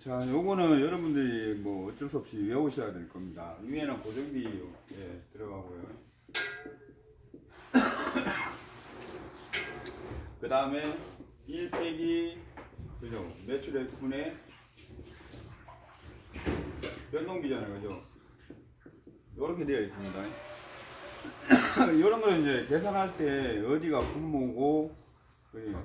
자, 요거는 여러분들이 뭐 어쩔 수 없이 외우셔야 될 겁니다. 위에는 고정비 들어가고요. 그 다음에 1 빼기 그죠? 매출액 분의 변동비잖아요, 그죠? 요렇게 되어 있습니다. 이런 거는 이제 계산할 때 어디가 분모고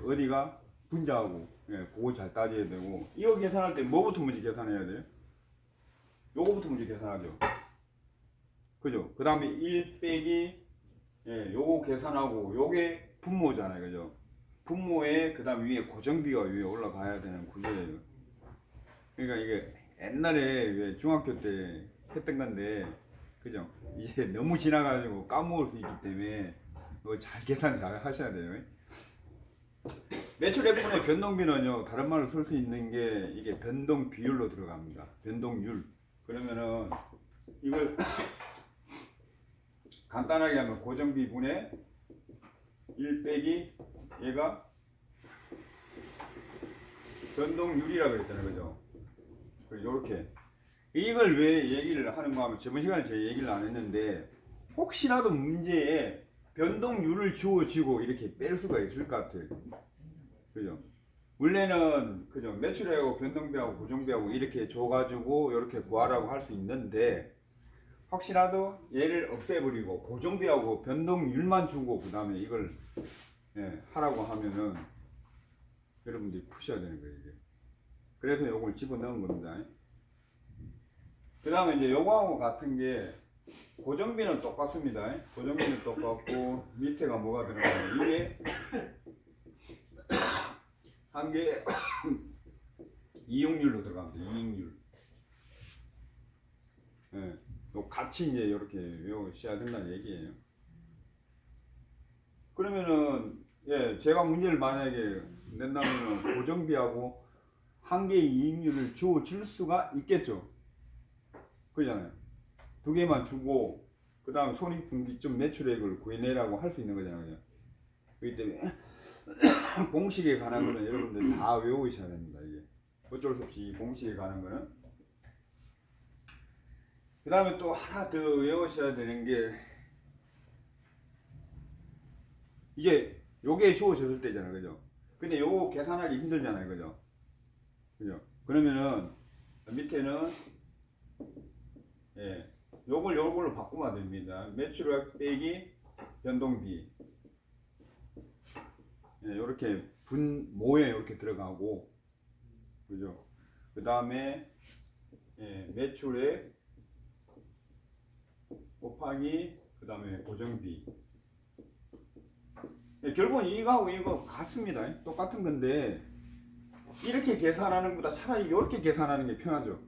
어디가 분자하고, 예, 그거 잘 따져야 되고, 이거 계산할 때 뭐부터 먼저 계산해야 돼요? 요거부터 먼저 계산하죠. 그죠? 그 다음에 1 빼기, 예, 요거 계산하고, 요게 분모잖아요, 그죠? 분모에 그 다음에 위에 고정비가 위에 올라가야 되는 구조예요. 그러니까 이게 옛날에 왜 중학교 때 했던 건데, 그죠? 이게 너무 지나가지고 까먹을 수 있기 때문에 이거 잘 계산 잘 하셔야 돼요. 매출액분의 변동비는요, 다른 말로 쓸 수 있는 게 이게 변동 비율로 들어갑니다. 변동률. 그러면은 이걸 간단하게 하면 고정비분의 1 빼기 얘가 변동률이라고 그랬잖아요, 그죠? 요렇게. 이걸 왜 얘기를 하는가 하면 저번 시간에 제가 얘기를 안 했는데, 혹시라도 문제에 변동률을 주어지고 이렇게 뺄 수가 있을 것 같아요. 그죠? 원래는 그죠? 매출액하고 변동비하고 고정비하고 이렇게 줘가지고 이렇게 구하라고 할 수 있는데, 혹시라도 얘를 없애버리고 고정비하고 변동률만 주고 그 다음에 이걸, 예, 하라고 하면은 여러분들이 푸셔야 되는 거예요, 이게. 그래서 요걸 집어넣은 겁니다. 그 다음에 이제 요거하고 같은 게 고정비는 똑같습니다. 고정비는 똑같고 밑에가 뭐가 들어가요? 이게 한 개 이용률로 들어갑니다. 이용률. 예, 요 같이 이제 이렇게 외우셔야 된다는 얘기예요. 그러면은, 예, 제가 문제를 만약에 낸다면은 고정비하고 한 개의 이익률을 주어줄 수가 있겠죠. 그잖아요. 두 개만 주고 그 다음 손익분기점 매출액을 구해내라고 할 수 있는 거잖아요. 그렇기 때문에 공식에 관한 거는 여러분들 다 외우셔야 됩니다. 이게 어쩔 수 없이 이 공식에 관한 거는. 그 다음에 또 하나 더 외우셔야 되는 게, 이제 요게 주어졌을 때잖아요, 그죠? 근데 요거 계산하기 힘들잖아요, 그죠? 그죠? 그러면은 밑에는, 예, 요걸로 바꾸면 됩니다. 매출액 빼기 변동비, 예, 요렇게 분모에 이렇게 들어가고, 그죠? 그 다음에, 예, 매출액 곱하기 그 다음에 고정비. 예, 결국은 이거하고 이거 같습니다. 똑같은 건데 이렇게 계산하는 것보다 차라리 이렇게 계산하는 게 편하죠.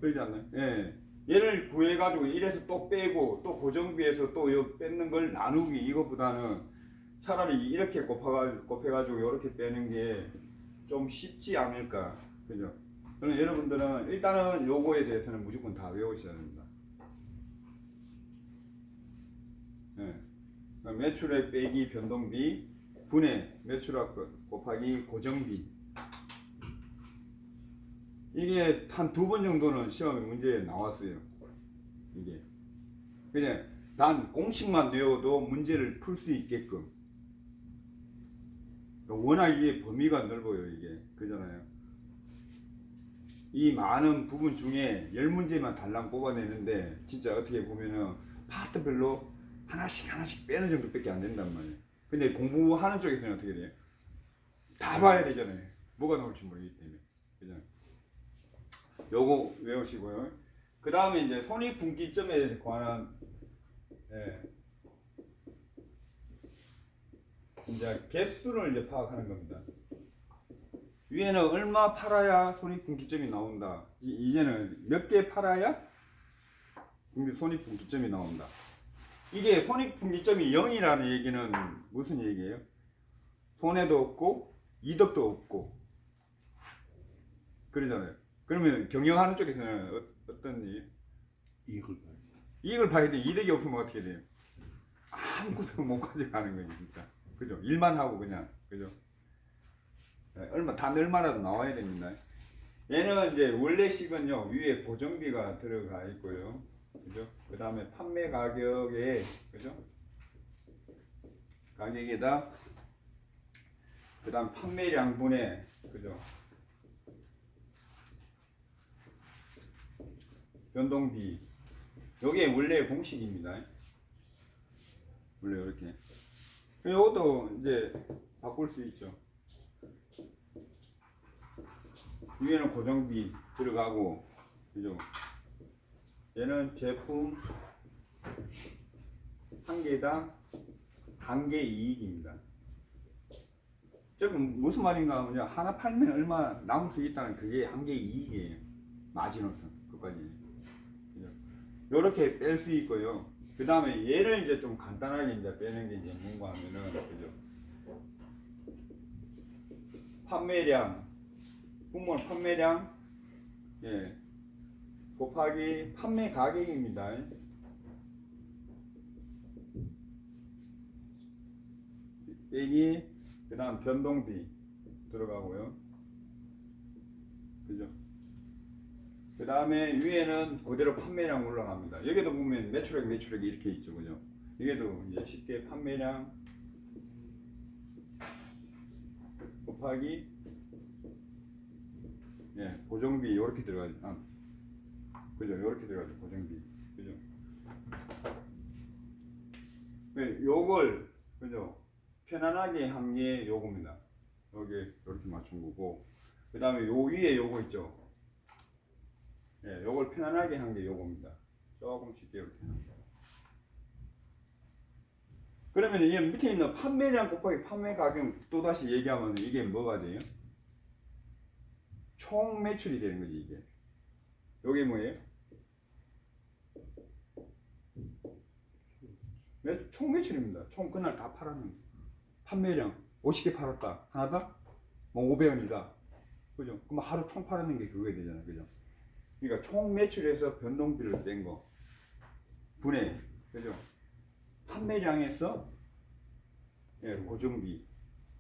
그러지 않나요? 예. 얘를 구해가지고 이래서 또 빼고 또 고정비에서 또 요 뺏는 걸 나누기, 이것보다는 차라리 이렇게 곱해가지고 이렇게 빼는 게 좀 쉽지 않을까. 그죠? 그럼 여러분들은 일단은 요거에 대해서는 무조건 다 외우셔야 됩니다. 예. 매출액 빼기 변동비 분의 매출액 곱하기 고정비. 이게 한 2번 정도는 시험에 문제에 나왔어요. 이게 그냥 단 공식만 외워도 문제를 풀 수 있게끔. 워낙 이게 범위가 넓어요, 이게. 그잖아요. 이 많은 부분 중에 10문제만 달랑 뽑아내는데 진짜 어떻게 보면은 파트별로 하나씩 빼는 정도밖에 안 된단 말이에요. 근데 공부하는 쪽에서는 어떻게 돼요? 다 봐야 되잖아요. 뭐가 나올지 모르기 때문에. 그죠? 요거 외우시고요. 그 다음에 이제 손익분기점에 관한, 예, 이제 개수를 이제 파악하는 겁니다. 위에는 얼마 팔아야 손익분기점이 나온다. 이제는 몇 개 팔아야 손익분기점이 나온다. 이게 손익분기점이 0이라는 얘기는 무슨 얘기예요? 손해도 없고 이득도 없고 그러잖아요. 그러면 경영하는 쪽에서는 어떤 일? 이익을 봐야 돼. 이득이 없으면 어떻게 돼요? 아무것도 못 가져가는 거지, 진짜. 그죠? 일만 하고 그냥. 그죠? 얼마라도 나와야 됩니다. 얘는 이제 원래식은요 위에 고정비가 들어가 있고요, 그죠? 그 다음에 판매 가격에, 그죠? 가격에다 그 다음 판매량분에, 그죠? 변동비, 요게 원래 공식입니다. 원래 이렇게. 이것도 이제 바꿀 수 있죠. 위에는 고정비 들어가고, 그죠? 얘는 제품 한 개당 단계 이익입니다. 지금 무슨 말인가 하면 하나 팔면 얼마 남을 수 있다는 그게 한 개 이익이에요. 마지노선 그까지. 이렇게 뺄 수 있고요. 그 다음에 얘를 이제 좀 간단하게 이제 빼는 게 이제 뭔가 하면은, 그죠? 판매량, 분모 판매량, 예, 곱하기 판매 가격입니다. 빼기, 그 다음 변동비 들어가고요. 그죠? 그 다음에 위에는 그대로 판매량 올라갑니다. 여기도 보면 매출액 이렇게 있죠. 그죠? 여기도 이제 쉽게 판매량 곱하기, 예, 고정비 이렇게 들어가죠. 그죠? 이렇게 들어가죠. 고정비. 그죠? 네, 요걸, 그죠? 편안하게 한 게 요겁니다. 여기 이렇게 맞춘 거고, 그 다음에 요 위에 요거 있죠. 예, 요걸 편안하게 한 게 요겁니다. 조금씩 이렇게. 그러면 이 밑에 있는 판매량 곱하기 판매 가격 또다시 얘기하면 이게 뭐가 돼요? 총 매출이 되는 거지, 이게. 요게 뭐예요? 총 매출입니다. 총 그날 다 팔았는 거. 판매량 50개 팔았다. 하나다? 뭐 500원이다. 그죠? 그럼 하루 총 팔았는 게 그거야 되잖아요. 그죠? 그러니까 총 매출에서 변동비를 뺀 거. 분해. 그죠? 판매량에서, 예, 고정비.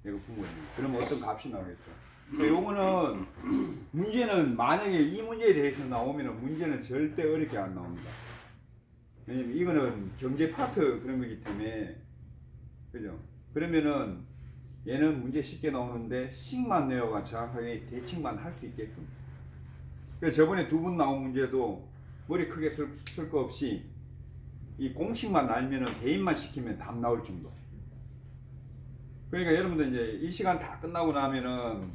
이거 분모입니다. 그러면 어떤 값이 나오겠죠? 요거는 문제는 만약에 이 문제에 대해서 나오면 문제는 절대 어렵게 안 나옵니다. 왜냐면 이거는 경제 파트 그런 거기 때문에, 그죠? 그러면은 얘는 문제 쉽게 나오는데 식만 내어가 정확하게 대칭만 할 수 있게끔. 그래서 저번에 두 분 나온 문제도 머리 크게 쓸 거 없이 이 공식만 알면은 대입만 시키면 답 나올 정도. 그러니까 여러분들 이제 이 시간 다 끝나고 나면은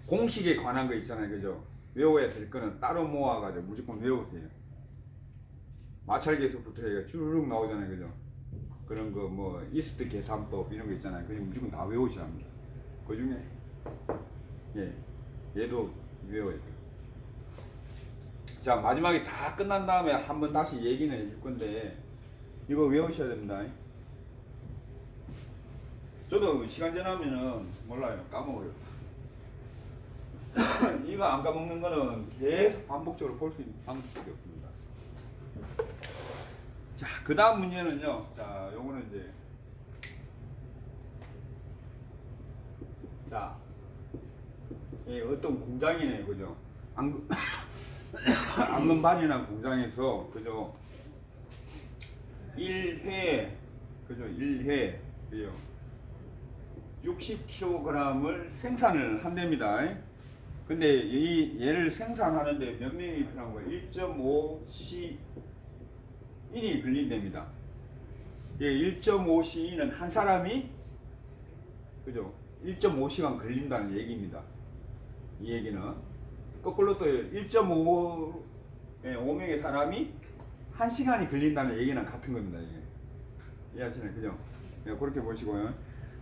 공식에 관한 거 있잖아요. 그죠? 외워야 될 거는 따로 모아가지고 무조건 외우세요. 마찰계수부터 해가 쭉 나오잖아요. 그죠? 그런 거 뭐 이스트 계산법 이런 거 있잖아요. 그냥 무조건 다 외우셔야 합니다. 그 중에, 예, 얘도 외워야 돼요. 자, 마지막에 다 끝난 다음에 한번 다시 얘기는 해줄 건데 이거 외우셔야 됩니다. 저도 시간 지나면은 몰라요. 까먹어요. 이거 안 까먹는 거는 계속 반복적으로 볼 수 있는 방법밖에 없습니다. 자, 그 다음 문제는요. 자, 요거는 이제, 자, 예, 어떤 공장이네, 그죠? 앙금반이라는 공장에서, 그죠? 1회, 그죠? 1회, 그죠? 60kg을 생산을 한답니다. 근데 얘를 생산하는데 몇 명이 필요한 거예요? 1.5C 1이 걸린답니다. 예, 1.5C는 한 사람이, 그죠? 1.5시간 걸린다는 얘기입니다. 이 얘기는 거꾸로 또 1.5, 예, 5명의 사람이 1시간이 걸린다는 얘기는 같은 겁니다. 이게. 이해하시나요? 그죠? 예, 그렇게 보시고요.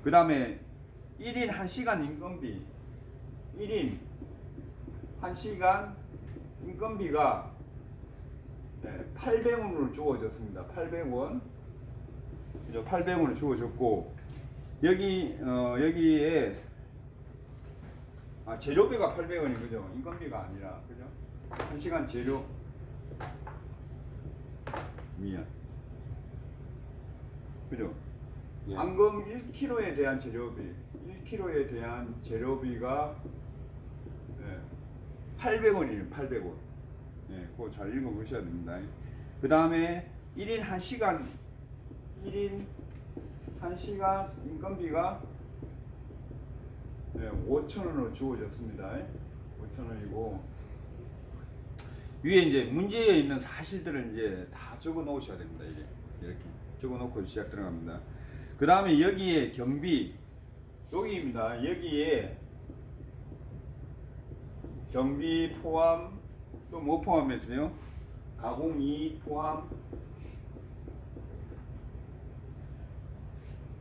그 다음에 1인 1시간 인건비, 1인 1시간 인건비가, 네, 800원으로 주어졌습니다. 800원. 그죠? 800원을 주어졌고, 여기에, 재료비가 800원이, 그죠? 인건비가 아니라, 그죠? 1시간 재료, 미안. 그죠? 예. 앙금 1kg에 대한 재료비, 1kg에 대한 재료비가, 네, 800원이에요. 800원. 예, 그거 잘 읽어보셔야 됩니다. 그 다음에 1인 1시간 1인 1시간 인건비가 5,000원으로 주어졌습니다. 5,000원이고 위에 이제 문제에 있는 사실들은 이제 다 적어 놓으셔야 됩니다. 이렇게 적어 놓고 시작 들어갑니다. 그 다음에 여기에 경비 여기입니다. 여기에 경비 포함 또 뭐 포함했어요? 가공이익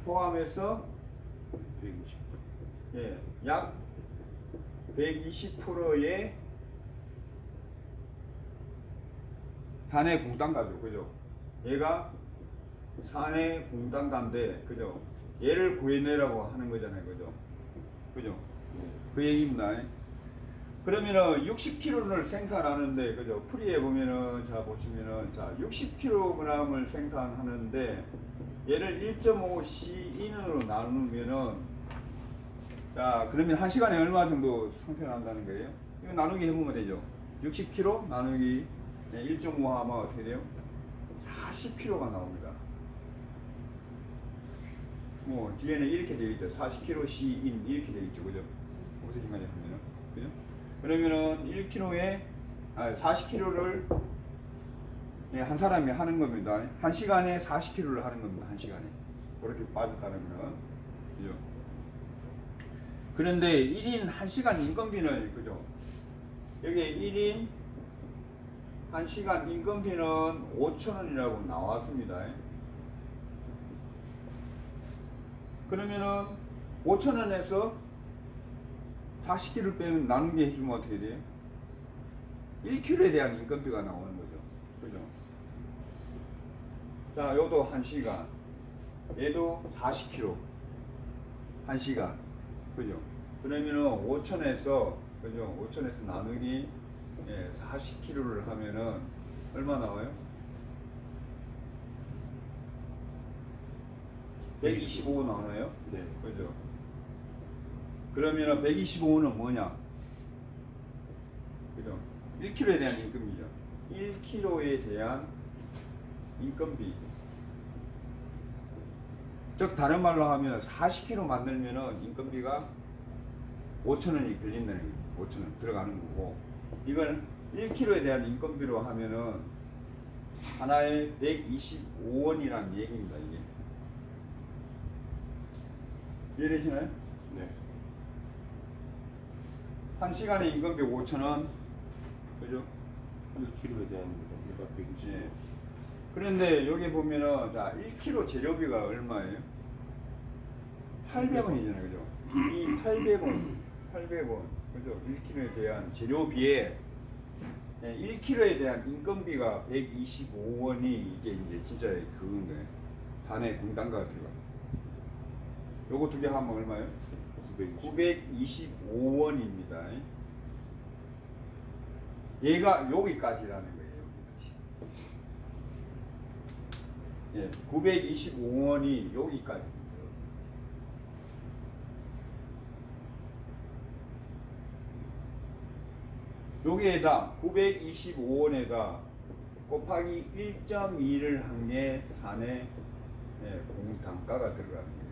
포함해서 120. 예, 약 120%의 사내 공단가죠, 그죠? 얘가 사내 공단가인데, 그죠? 얘를 구해내라고 하는 거잖아요, 그죠? 그죠? 그 얘기입니다. 그러면은 60kg를 생산하는데, 그죠? 풀이에 보면은, 자, 보시면은, 자, 60kg을 생산하는데, 얘를 1.5C인으로 나누면은, 자, 그러면 1시간에 얼마 정도 생산한다는 거예요? 이거 나누기 해보면 되죠? 60kg 나누기 1.5 하면 어떻게 돼요? 40kg가 나옵니다. 뭐 뒤에는 이렇게 되어 있죠. 40kg C인 이렇게 되어 있죠. 그죠? 무슨 생각이 하면은 그죠? 그러면은 1kg에 40kg를 한 사람이 하는 겁니다. 1시간에 40kg를 하는 겁니다. 1시간에. 그렇게 빠졌다는 거는 그죠? 그런데 1인 1시간 인건비는 그죠? 여기 1인 1시간 인건비는 5,000원이라고 나왔습니다. 그러면은 5,000원에서 40kg를 빼면 나누기 해주면 어떻게 돼요? 1kg에 대한 인건비가 나오는 거죠. 그죠? 자, 요도 1시간. 얘도 40kg. 1시간. 그죠? 그러면은 5,000에서, 그죠? 5,000에서 나누기 40kg를 하면은 얼마 나와요? 125 나오나요? 네. 그죠? 그러면은 125는 뭐냐? 그죠? 1kg에 대한 인건비죠. 1kg에 대한 인건비. 즉 다른 말로 하면 40kg 만들면은 인건비가 5,000원이 걸린다는 거죠. 5,000원 들어가는 거고. 이걸 1kg에 대한 인건비로 하면은 하나에 125원이라는 얘기입니다. 이게 이해되시나요? 네. 1시간에 인건비 5,000원, 그죠? 1kg에 대한 인건비가 120. 예. 그런데 여기 보면은 자 1kg 재료비가 얼마예요? 800원이잖아요, 그죠? 이 800원, 그죠? 1kg에 대한 재료비에 1kg에 대한 인건비가 125원이 이게 이제 진짜 그건 거예요. 단의 공단가가 들어가. 요거 두 개 하면 얼마예요? 925원입니다. 얘가 여기까지라는 거예요. 예, 925원이 여기까지. 여기에다 925원에다 곱하기 1.2를 한 게 사내 공단가가 들어가는 거예요.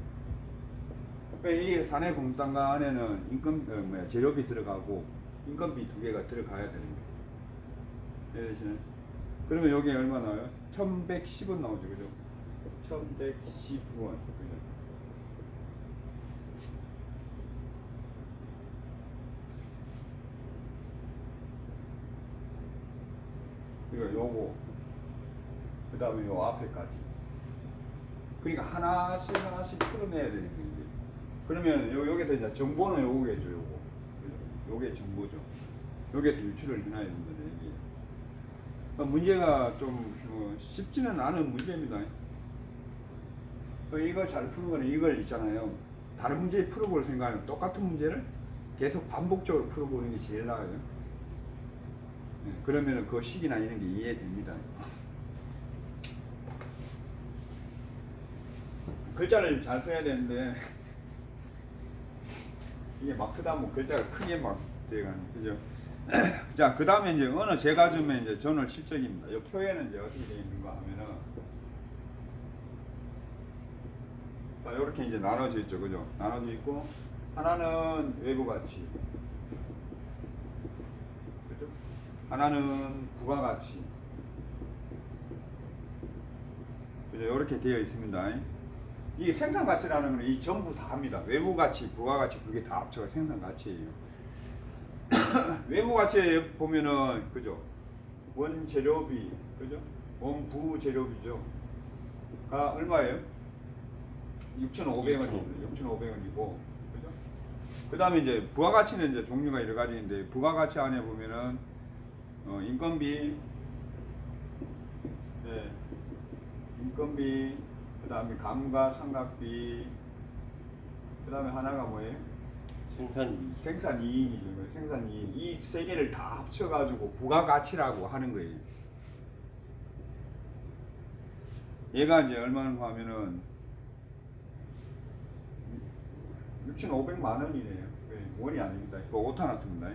그러니까 이 사내 공단가 안에는 재료비 들어가고 인건비 두 개가 들어가야 되는 거예요. 이해되시나요? 그러면 여기 얼마 나와요? 1110원 나오죠, 그죠? 1110원, 그죠? 이거 요거, 그 다음에 요 앞에까지. 그러니까 하나씩 풀어내야 되는 거예요. 그러면 여기서 이제 정보는 요거겠죠, 요거. 그죠? 요게 정보죠. 여기에서 유출을 해놔야 된다는 얘기예요. 그러니까 문제가 좀 쉽지는 않은 문제입니다. 이걸 잘 푸는 거는 이걸 있잖아요. 다른 문제 풀어볼 생각하면 똑같은 문제를 계속 반복적으로 풀어보는 게 제일 나아요. 네, 그러면 그 식이나 이런 게 이해됩니다. 글자를 잘 써야 되는데 이게 막 쓰다 보면 글자가 크게 막 돼가는, 그죠? 자, 그 다음에 이제 어느 재가점의 이제 전월 실적입니다. 이 표에는 이제 어떻게 되어 있는가 하면은, 자, 이렇게 이제 나눠져 있죠. 그죠? 나눠져 있고, 하나는 외부 가치. 그죠? 하나는 부가가치. 그죠? 이렇게 되어 있습니다. 이 생산가치라는 건 이 전부 다 합니다. 외부가치, 부가가치, 그게 다 합쳐가 생산가치예요. 외부가치에 보면은, 그죠? 원재료비, 그죠? 원부재료비죠. 가 얼마예요? 6,500원입니다. 6,500원이고, 그죠? 그 다음에 이제 부가가치는 이제 종류가 여러 가지인데, 부가가치 안에 보면은, 인건비, 네, 인건비, 그 다음에 감가상각비, 그 다음에 하나가 뭐예요? 생산이익이죠. 생산이익. 이 세 개를 다 합쳐가지고 부가가치라고 하는 거예요. 얘가 이제 얼마나 하면은 6,500만 원이네요. 원이 아닙니다. 이거 오타 났습니다.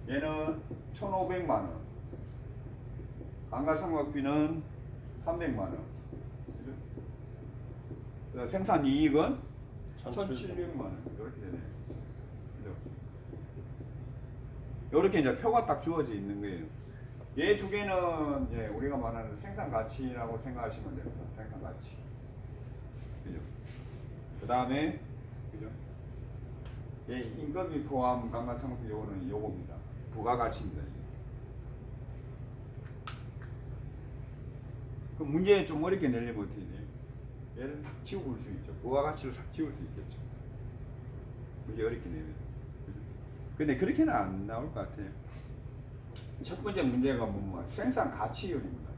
얘는 1,500만 원. 감가상각비는 300만 원. 그죠? 생산이익은 1,700만 원. 이렇게 되네요. 이렇게 이제 표가 딱 주어져 있는 거예요. 얘 두 개는 이제 우리가 말하는 생산 가치라고 생각하시면 됩니다. 생산 가치. 그죠? 그 다음에, 그죠? 얘 인건비 포함 감가상각비 요거는 요겁니다. 부가가치입니다. 그 문제 좀 어렵게 내려면 어떻게 돼요? 얘를 탁 지울 수 있죠. 부가가치를 탁 지울 수 있겠죠. 문제 어렵게 내면. 근데 그렇게는 안 나올 것 같아요. 첫 번째 문제가 뭐냐? 생산 가치율입니다.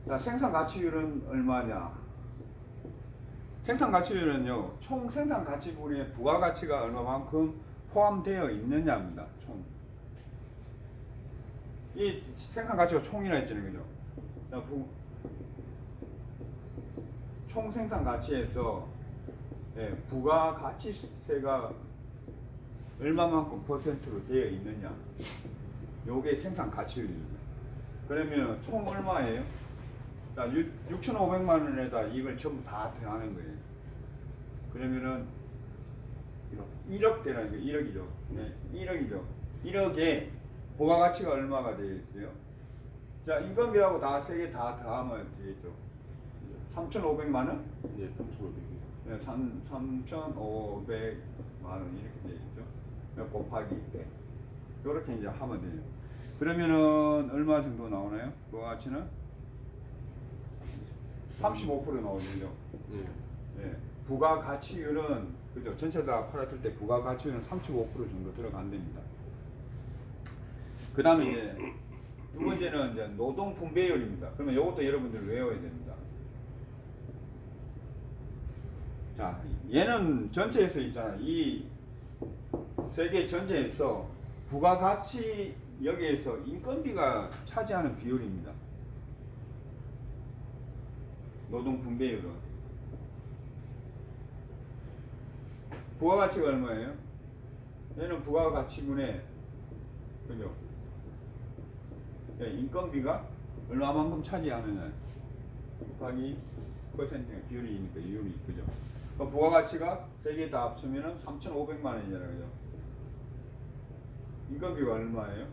자, 생산 가치율은 얼마냐? 생산 가치율은요, 총 생산 가치분의 부가가치가 얼마만큼 포함되어 있느냐입니다. 총. 이 생산 가치가 총이라 했잖아요, 그죠? 자, 총 생산 가치에서 부가가치세가 얼마만큼 퍼센트로 되어 있느냐. 요게 생산 가치율입니다. 그러면 총 얼마예요? 자, 6,500만 원에다 이걸 전부 다 더하는 거예요. 그러면은 1억 되는 거 1억이죠. 네, 1억이죠. 1억에 부가가치가 얼마가 되어 있어요? 자, 인건비하고 다 세 개 다 더하면 되겠죠. 3,500만 원? 네, 3,500이요. 네, 3,500만 원 이렇게 되어 있죠. 곱하기 100. 이렇게 이제 하면 돼요. 그러면은 얼마 정도 나오나요? 부가가치는 35% 나오죠. 네. 네. 부가가치율은 그죠? 전체 다 팔았을 때 부가가치율은 35% 정도 들어간답니다. 그 다음에 이제 두 번째는 이제 노동 분배율입니다. 그러면 이것도 여러분들 외워야 됩니다. 자, 얘는 전체에서 있잖아. 이 세계 전체에서 부가가치 여기에서 인건비가 차지하는 비율입니다. 노동 분배율은. 부가가치가 얼마예요? 얘는 부가가치분의, 그죠? 인건비가 얼마만큼 차지하느냐. 곱하기 퍼센트 비율이니까 이율이, 그죠? 부가가치가 세 개 다 합치면은 3,500만 원이잖아요, 그죠? 인건비가 얼마예요?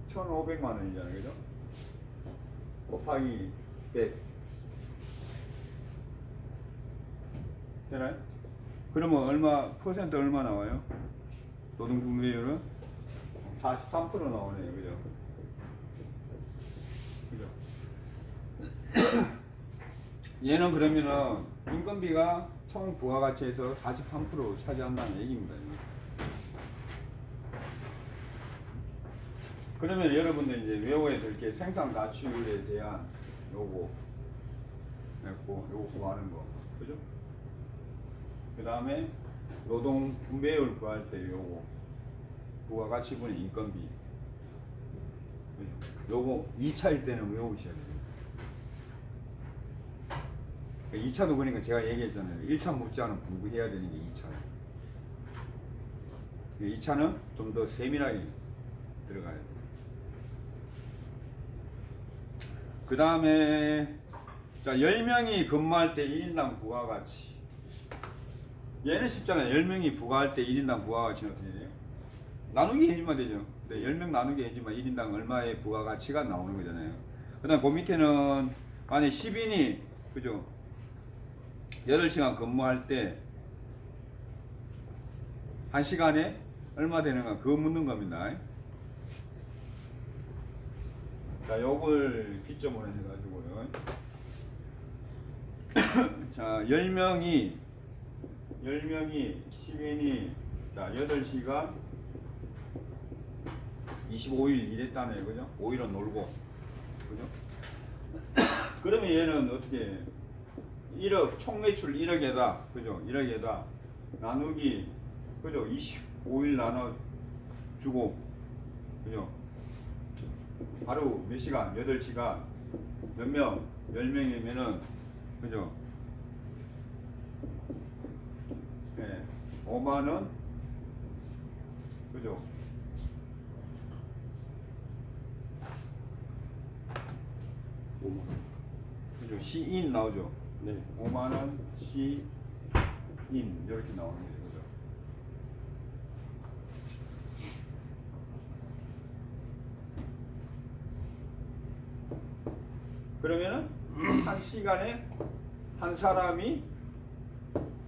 1,500만 원이잖아요, 그죠? 곱하기 100. 되나요? 그러면 얼마, 퍼센트 얼마 나와요? 노동 분배율은 43% 나오네요, 그죠? 그죠? 얘는 그러면은 인건비가 총 부가가치에서 43% 차지한다는 얘기입니다. 그러면 여러분들 이제 외워야 될 게 생산 가치율에 대한 요거 했고 요거 구하는 거, 그죠? 그 다음에 노동 분배율 구할 때 요거 부가가치분의 인건비, 그죠? 요거 2차일 때는 외우셔야 돼요. 2차도 그러니까 제가 얘기했잖아요. 1차 못지않은 공부해야 되는 게 2차예요. 이 차는 좀 더 세밀하게 들어가야 돼요. 그 다음에 자 10명이 근무할 때 1인당 부가가치. 얘는 쉽잖아요. 10명이 부가할 때 1인당 부가가치는 어떻게 돼요? 나누기 해주면 되죠. 근데 10명 나누기 해주면 1인당 얼마의 부가가치가 나오는 거잖아요. 그 다음 그 밑에는 만약 10인이 그죠? 8시간 근무할 때 1시간에 얼마 되는가 그거 묻는 겁니다. 자, 요걸 기점으로 해가지고요. 자, 10명이 10인이 자, 8시간 25일 일했다네요. 그죠? 5일은 놀고. 그죠? 그러면 얘는 어떻게 1억 총 매출 1억에다 그죠? 1억에다 나누기 그죠? 25일 나눠 주고 그죠? 하루 몇 시간? 8시간 몇 명? 10명이면은 그죠? 네, 5만원 그죠? 5만 원. 그죠? 시인 나오죠? 네. 5만원 시인 이렇게 나오는 거죠. 그죠? 그러면은 한 시간에 한 사람이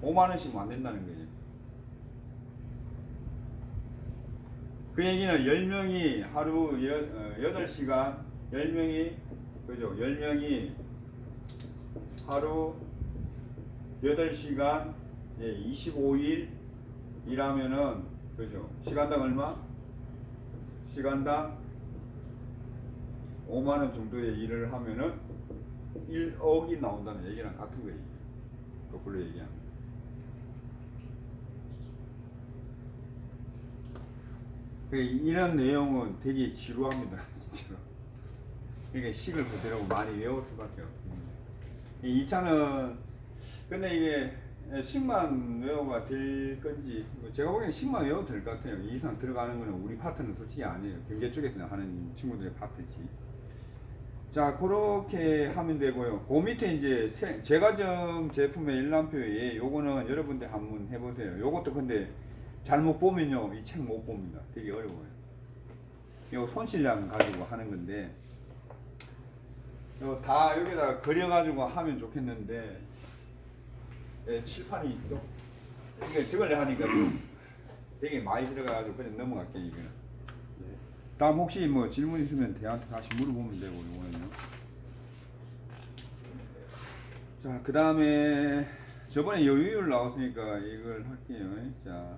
5만원씩 만든다는 거예요. 그 얘기는 10명이 하루 8시간 10명이 그죠? 10명이 하루 8시간 25일 일하면은 그죠? 시간당 얼마? 시간당 5만원 정도의 일을 하면은 1억이 나온다는 얘기랑 같은 거예요. 거꾸로 얘기하면. 이런 내용은 되게 지루합니다. 진짜로. 그러니까 식을 그대로 많이 외울 수밖에 없습니다. 이 차는 근데 이게 식만 외워가 될 건지 제가 보기에는 식만 외워도 될 것 같아요. 이 이상 들어가는 거는 우리 파트는 솔직히 아니에요. 경제 쪽에서 하는 친구들의 파트지. 자, 그렇게 하면 되고요. 그 밑에 이제 제과점 제품의 일람표에 요거는 여러분들 한번 해보세요. 요것도 근데 잘못 보면요, 이 책 못 봅니다. 되게 어려워요. 요 손실량 가지고 하는 건데, 요 다 여기다 그려가지고 하면 좋겠는데, 칠판이 있죠? 이게 저걸 하니까 좀 되게 많이 들어가가지고 그냥 넘어갈게요, 이거는. 네. 다음 혹시 뭐 질문 있으면 대한테 다시 물어보면 되고, 요거는요. 자, 그 다음에 저번에 여유율 나왔으니까 이걸 할게요. 자,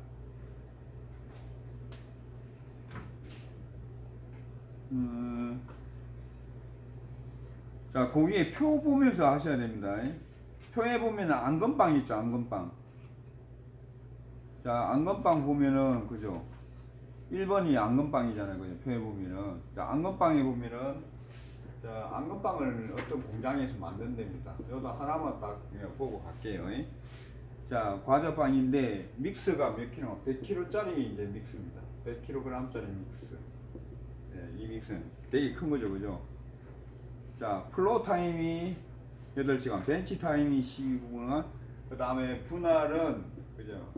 자, 그 위에 표 보면서 하셔야 됩니다. 표에 보면은 안건빵 있죠, 안건빵. 자, 안건빵 보면은, 그죠? 1번이 안건빵이잖아요, 그죠? 표에 보면은. 자, 안건빵에 보면은, 자, 안건빵을 어떤 공장에서 만든답니다. 여기다 하나만 딱 그냥 보고 갈게요. 자, 과자빵인데, 믹스가 몇 킬로? 100kg짜리 이제 믹스입니다. 100kg짜리 믹스. 네, 이 믹스는 되게 큰 거죠, 그죠? 자, 플로우 타임이 8시간, 벤치 타임이 12분간, 그 다음에 분할은, 그죠?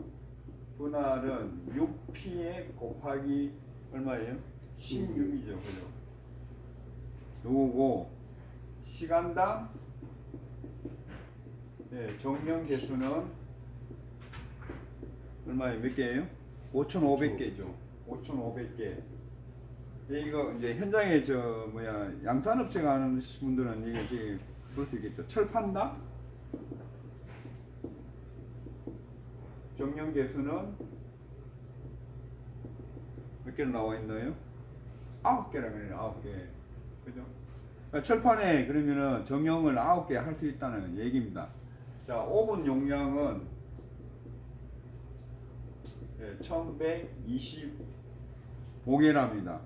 분할은 6p에 곱하기 얼마예요? 16이죠, 그죠? 요거고, 시간당, 네, 정량 개수는 얼마예요? 몇 개예요? 5,500개죠. 5,500개. 이거 이제 현장에 저 뭐야 양산업체가 하는 분들은 이게 지금 볼 수 있겠죠. 철판당 정량 개수는 몇 개로 나와 있나요? 9개라면 9개. 그죠? 그러니까 철판에 그러면은 정형을 9개 할 수 있다는 얘기입니다. 자, 오븐 용량은 1125개랍니다.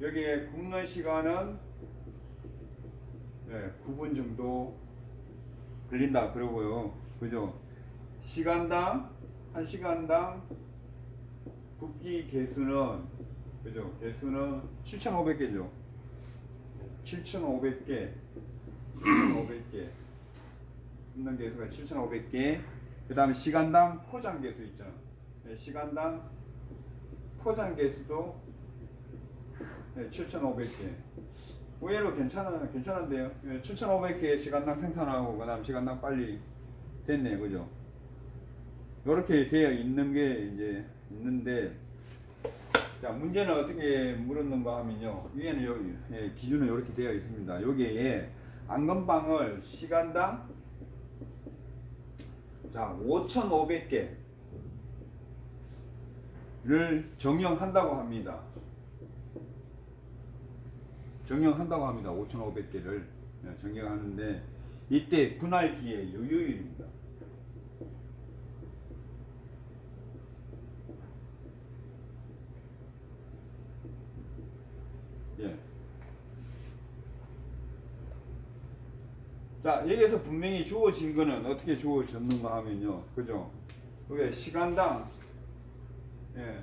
여기에 굽는 시간은 9분 정도 걸린다 그러고요. 그죠? 시간당 1시간당 굵기 개수는 그죠? 개수는 7,500개죠. 7,500개. 7,500개. 굽는 개수가 7,500개. 그 다음에 시간당 포장 개수 있잖아. 네, 시간당 포장 개수도 7,500개. 의외로 괜찮은데요. 7,500개 시간당 생산하고, 그 다음 시간당 빨리 됐네, 그죠? 이렇게 되어 있는 게 이제 있는데, 자, 문제는 어떻게 물었는가 하면요. 위에는 여기, 기준은 이렇게 되어 있습니다. 여기에 안건빵을 시간당, 자, 5,500개를 정형한다고 합니다. 정형한다고 합니다. 5,500개를 정형하는데, 이때 분할기의 여유율입니다. 예. 자, 여기에서 분명히 주어진 거는 어떻게 주어졌는가 하면요. 그죠? 그게 시간당, 예.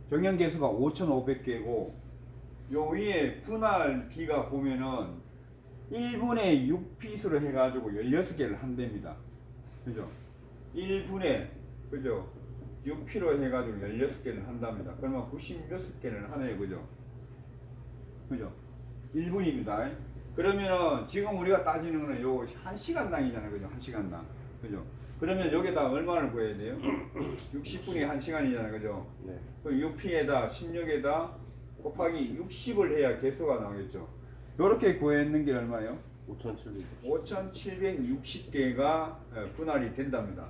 정형 개수가 5,500개고, 요 위에 분할비가 보면은 1분의 6핏으로 해가지고 16개를 한답니다. 그죠? 1분의, 그죠? 6피로 해가지고 16개를 한답니다. 그러면 96개를 하네요. 그죠? 그죠? 1분입니다. 그러면은 지금 우리가 따지는 거는 요 1시간당이잖아요. 그죠? 1시간당. 그죠? 그러면 여기다 얼마를 구해야 돼요? 60분이 1시간이잖아요. 그죠? 네. 그 6p에다 16에다 곱하기 60을 해야 개수가 나오겠죠. 요렇게 구했는 게 얼마예요? 5,760개가 분할이 된답니다.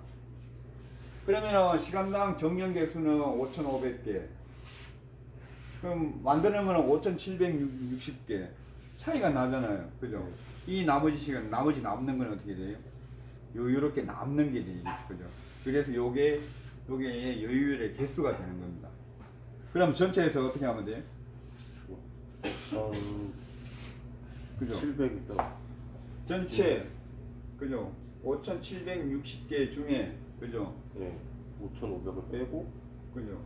그러면 시간당 정형 개수는 5,500개. 그럼 만드는 5,760개. 차이가 나잖아요. 그죠? 이 나머지 시간, 나머지 남는 건 어떻게 돼요? 요렇게 남는 게 되죠. 그죠? 그래서 요게 여유율의 개수가 되는 겁니다. 그럼 전체에서 어떻게 하면 돼요? 5,700이다. 전체, 그죠? 5,760개 중에, 그죠? 네. 5,500을 빼고, 그죠?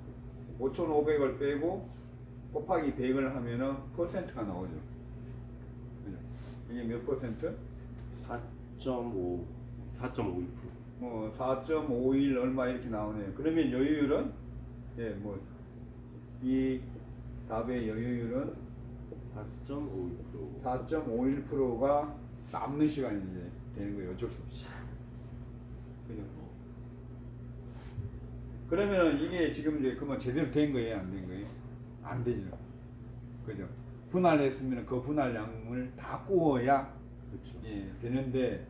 5,500을 빼고 곱하기 100을 하면은 퍼센트가 나오죠. 그죠? 이게 몇 퍼센트? 4.51%. 뭐 4.51 얼마 이렇게 나오네요. 그러면 여유율은 이 답의 여유율은 4.51%. 4.51%가 남는 시간이 이제 되는 거예요. 어쩔 수 없이. 그죠? 그러면 이게 지금 이제 그만 제대로 된 거예요, 안 된 거예요? 안 되죠. 그죠? 분할했으면 그 분할량을 다 구워야 그렇죠. 되는데,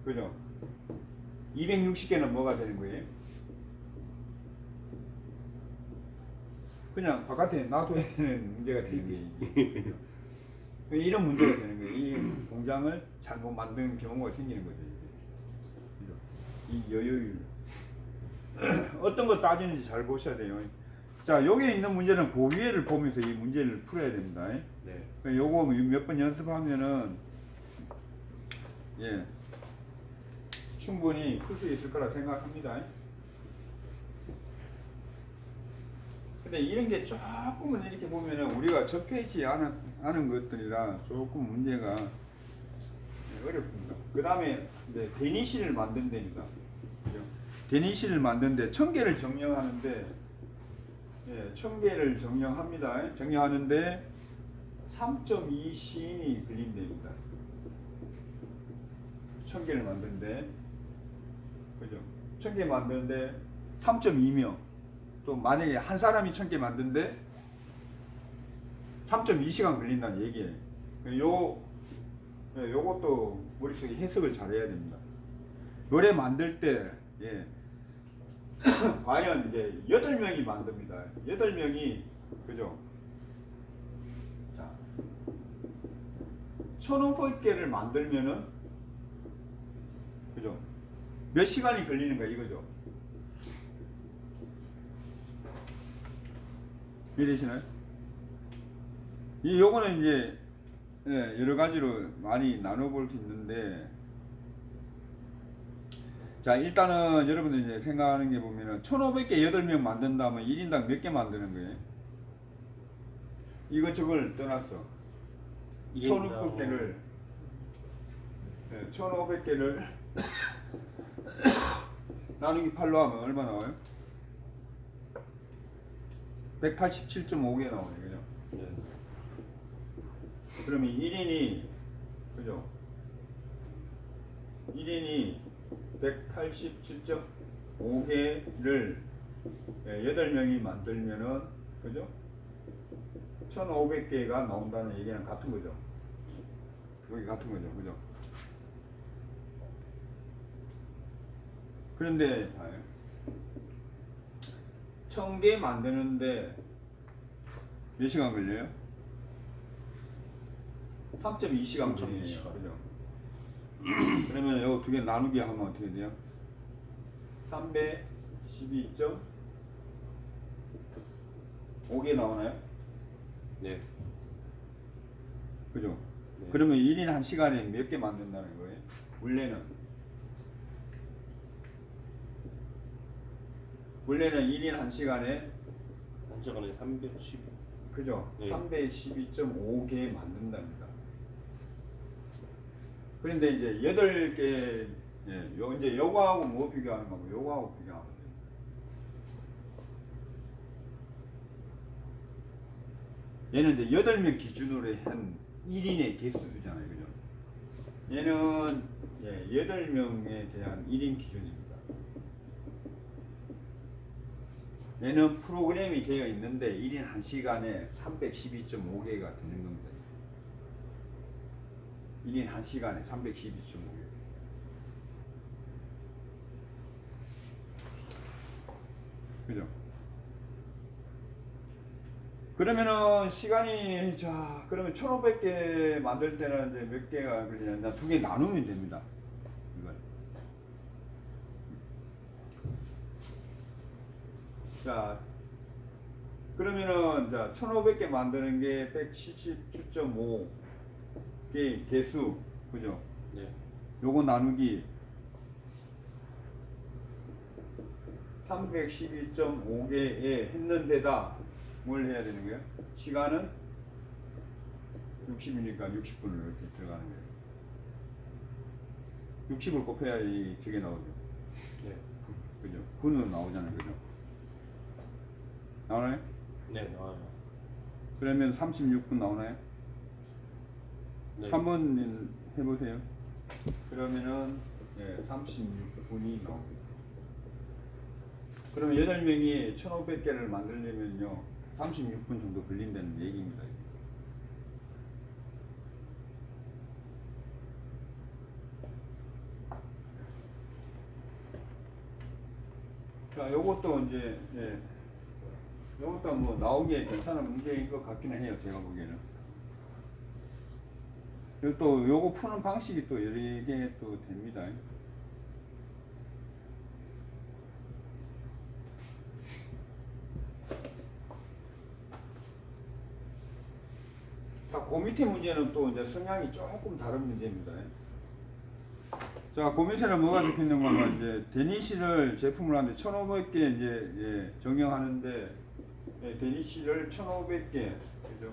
그죠? 260개는 뭐가 되는 거예요? 그냥 바깥에 놔둬야 되는 문제가 되는 거예요. 이게. 이런 문제가 되는 거예요. 이 공장을 잘못 만든 경우가 생기는 거죠. 이게. 그죠? 이 여유율. 어떤 거 따지는지 잘 보셔야 돼요. 자, 여기 있는 문제는 그 위에를 보면서 이 문제를 풀어야 됩니다. 네. 요거 몇 번 연습하면은 충분히 풀 수 있을 거라 생각합니다. 근데 이런 게 조금은 이렇게 보면은 우리가 접해있지 않은 것들이라 조금 문제가 어렵습니다. 그 다음에 데니시를 만든다니까. 데니시를 만드는데 1000개를 정령하는데 1000개를 정령합니다. 정령하는데 3.2시인이 걸린답니다. 1000개를 만드는데, 그죠? 1000개 만드는데 3.2명. 또 만약에 한 사람이 1000개 만드는데 3.2시간 걸린다는 얘기예요. 요것도 머릿속에 해석을 잘 해야 됩니다. 노래 만들 때 과연 이제 8명이 만듭니다. 8명이, 그죠? 자, 1,500개를 만들면은, 그죠? 몇 시간이 걸리는가 이거죠? 이해되시나요? 요거는 이제 여러 가지로 많이 나눠볼 수 있는데, 자, 일단은 여러분들 이제 생각하는 게 보면은 1500개 8명 만든다면 1인당 몇 개 만드는 거예요? 이것저것 떠났어. 1600개를 1500개를 나누기 8로 하면 얼마 나와요? 187.5개 나오네, 그죠? 네. 그러면 1인이, 그죠? 1인이 187.5개를 8명이 만들면은, 그죠? 1500개가 나온다는 얘기랑 같은 거죠. 여기 같은 거죠, 그죠? 그런데 1000개 만드는데 몇 시간 걸려요? 3.2시간 3.2 걸리네요. 시간. 그죠? 그러면 이거 두 개 나누기 하면 어떻게 돼요? 312.5개 나오나요? 네. 그죠? 네. 그러면 1인 1시간에 몇 개 만든다는 거예요? 원래는 1인 1시간에, 한 시간에 310. 그죠? 네. 312.5개 만든답니다. 그런데 이제 8개, 이제 요거하고 뭐 비교하는 거고, 요거하고 비교하면 돼요. 얘는 이제 8명 기준으로 한 1인의 개수잖아요, 그죠? 얘는 8명에 대한 1인 기준입니다. 얘는 프로그램이 되어 있는데 1인 1시간에 312.5개가 되는 겁니다. 1인 1시간에 312.5개. 그죠? 그러면은 시간이, 자, 그러면 1500개 만들 때는 이제 몇 개가 걸리냐? 2개 나누면 됩니다. 이걸. 자, 그러면은, 자, 1500개 만드는 게 177.5개 개수. 그죠? 네. 요거 나누기 312.5개에 했는데다 뭘 해야 되는 거예요? 시간은 60이니까 60분을 이렇게 들어가는 거예요. 60을 곱해야 저게 나오죠. 네. 그죠? 9는 나오잖아요. 그죠? 나오나요? 네, 나와요. 그러면 36분 나오나요? 네. 한번 해보세요. 그러면은 36분이 나옵니다. 그러면 8명이 1500개를 만들려면요 36분 정도 걸린다는 얘기입니다. 자, 요것도 이제 요것도 뭐 나오기에 괜찮은 문제인 것 같기는 해요. 제가 보기에는. 그리고 또 요거 푸는 방식이 또 여러 개 또 됩니다. 자, 그 밑에 문제는 또 이제 성향이 조금 다른 문제입니다. 자, 그 밑에는 뭐가 적혀있는가 하면 이제 데니시를 제품을 하는데 1500개 이제 정형하는데 데니시를 1500개 그죠?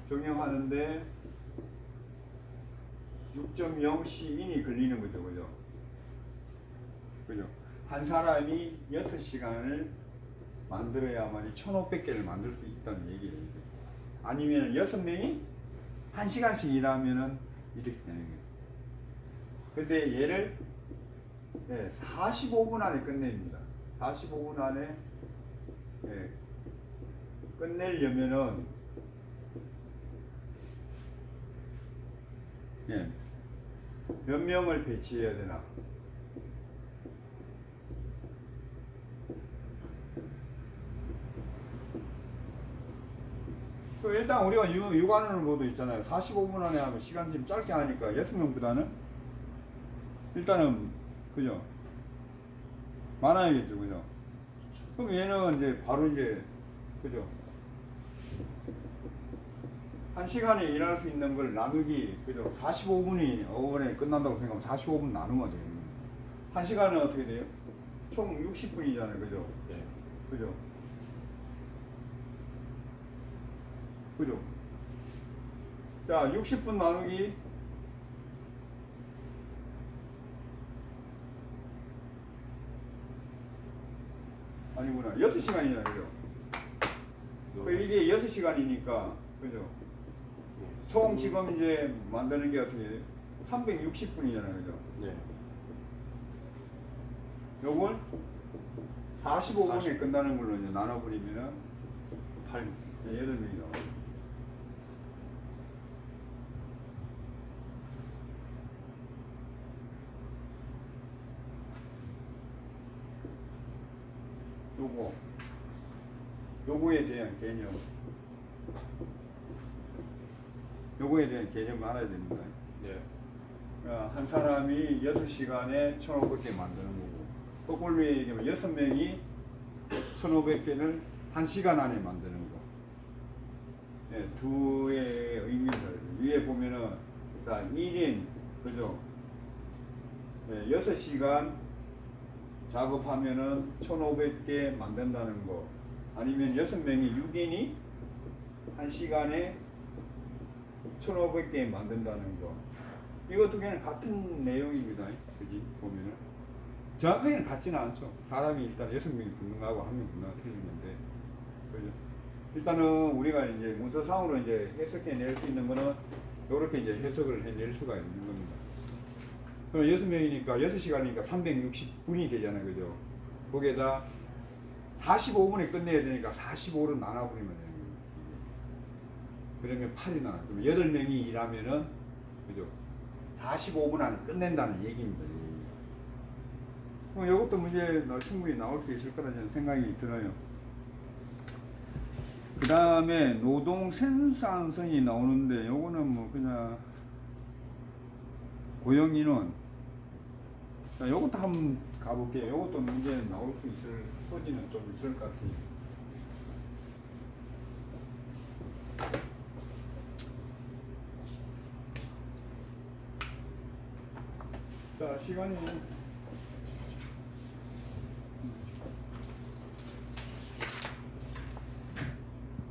정형하는데 6.0 시인이 걸리는 거죠, 그죠? 그죠? 한 사람이 6시간을 만들어야만 1500개를 만들 수 있다는 얘기예요. 아니면 6명이 1시간씩 일하면은 이렇게 되는 거예요. 근데 얘를 45분 안에 끝냅니다. 45분 안에 끝내려면은 몇 명을 배치해야 되나? 일단 우리가 육안으로 보도 있잖아요. 45분 안에 하면 시간 좀 짧게 하니까 6명보다는 일단은 그죠? 많아야겠죠, 그죠? 그럼 얘는 이제 바로 이제 그죠? 1시간에 일할 수 있는 걸 나누기, 그죠? 45분이 5분에 끝난다고 생각하면 45분 나누면 돼요. 1시간은 어떻게 돼요? 총 60분이잖아요, 그죠? 네. 그죠? 그죠? 자, 60분 나누기 아니구나. 6시간이잖아요, 그죠? 이게 6시간이니까, 그죠? 총 지금 이제 만드는 게 어떻게 돼요? 360분이잖아요, 그죠? 네. 요걸 45분에 끝나는 걸로 이제 나눠버리면은 8명이 나와요. 요거에 대한 개념. 요거에 대한 개념을 알아야 됩니다. 네. 한 사람이 6시간에 1,500개 만드는 거고, 거꾸로 얘기하면 6명이 1,500개를 1시간 안에 만드는 거. 네, 두의 의미를 위에 보면은, 자, 1인, 그죠? 네, 6시간 작업하면은 1,500개 만든다는 거. 아니면 6명이 6인이 1시간에 1,500개 만든다는 거. 이거 두 개는 같은 내용입니다. 그지? 보면은. 정확하게는 같지는 않죠. 사람이 일단 6명이 붙는 거하고 1명 붙는 거가 틀리는데. 그죠? 일단은 우리가 이제 문서상으로 이제 해석해낼 수 있는 거는 이렇게 이제 해석을 해낼 수가 있는 겁니다. 그럼 6명이니까 6시간이니까 360분이 되잖아요. 그죠? 거기에다 45분에 끝내야 되니까 45를 나눠버리면 되는 거예요. 그러면 8이 나와요. 그럼 8명이 일하면은, 그죠? 45분 안에 끝낸다는 얘기입니다. 이것도 문제 충분히 나올 수 있을 거라 저는 생각이 들어요. 그 다음에 노동 생산성이 나오는데, 요거는 뭐 그냥 고용인원. 자, 요것도 한번 가볼게요. 요것도 문제 나올 수 있을 소지는 좀 있을 것 같아요. 자, 시간이